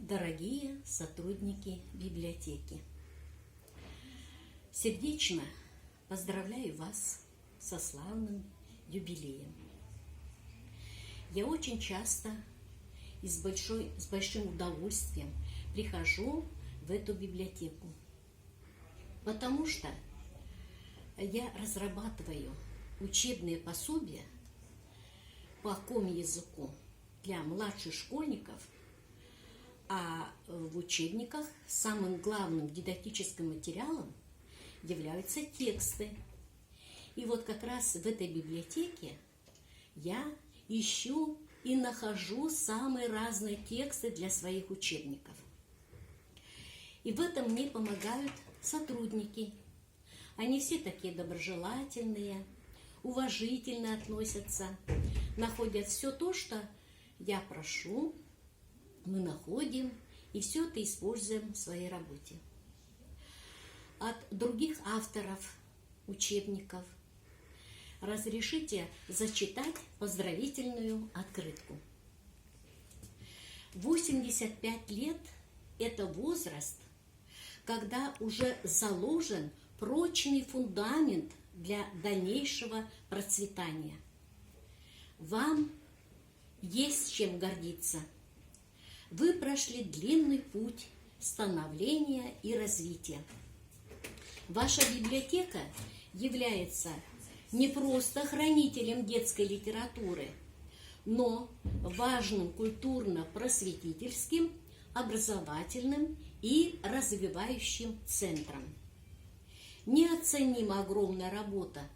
Дорогие сотрудники библиотеки, сердечно поздравляю вас со славным юбилеем. Я очень часто и с большим удовольствием прихожу в эту библиотеку, потому что я разрабатываю учебные пособия по ком-языку для младших школьников, а в учебниках самым главным дидактическим материалом являются тексты. И вот как раз в этой библиотеке я ищу и нахожу самые разные тексты для своих учебников. И в этом мне помогают сотрудники. Они все такие доброжелательные, уважительно относятся, находят все то, что я прошу, мы находим и все это используем в своей работе. От других авторов учебников разрешите зачитать поздравительную открытку. 85 лет – это возраст, когда уже заложен прочный фундамент для дальнейшего процветания. Вам есть чем гордиться. Вы прошли длинный путь становления и развития. Ваша библиотека является не просто хранителем детской литературы, но важным культурно-просветительским, образовательным и развивающим центром. Неоценима огромная работа,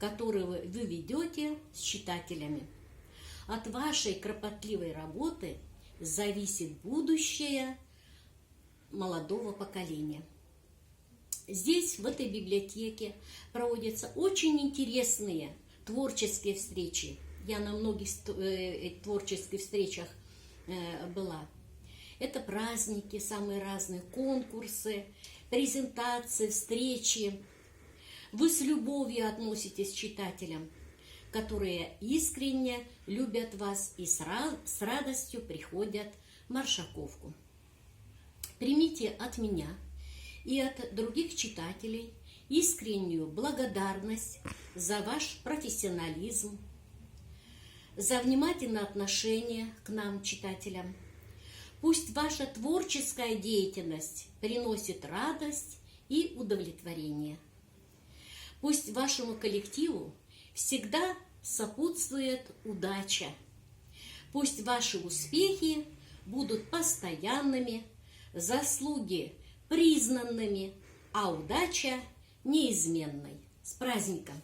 которую вы ведете с читателями. От вашей кропотливой работы зависит будущее молодого поколения. Здесь, в этой библиотеке, проводятся очень интересные творческие встречи. Я на многих творческих встречах была. Это праздники, самые разные конкурсы, презентации, встречи. Вы с любовью относитесь к читателям, которые искренне любят вас и с радостью приходят в Маршаковку. Примите от меня и от других читателей искреннюю благодарность за ваш профессионализм, за внимательное отношение к нам, читателям. Пусть ваша творческая деятельность приносит радость и удовлетворение. Пусть вашему коллективу всегда сопутствует удача. Пусть ваши успехи будут постоянными, заслуги признанными, а удача неизменной. С праздником!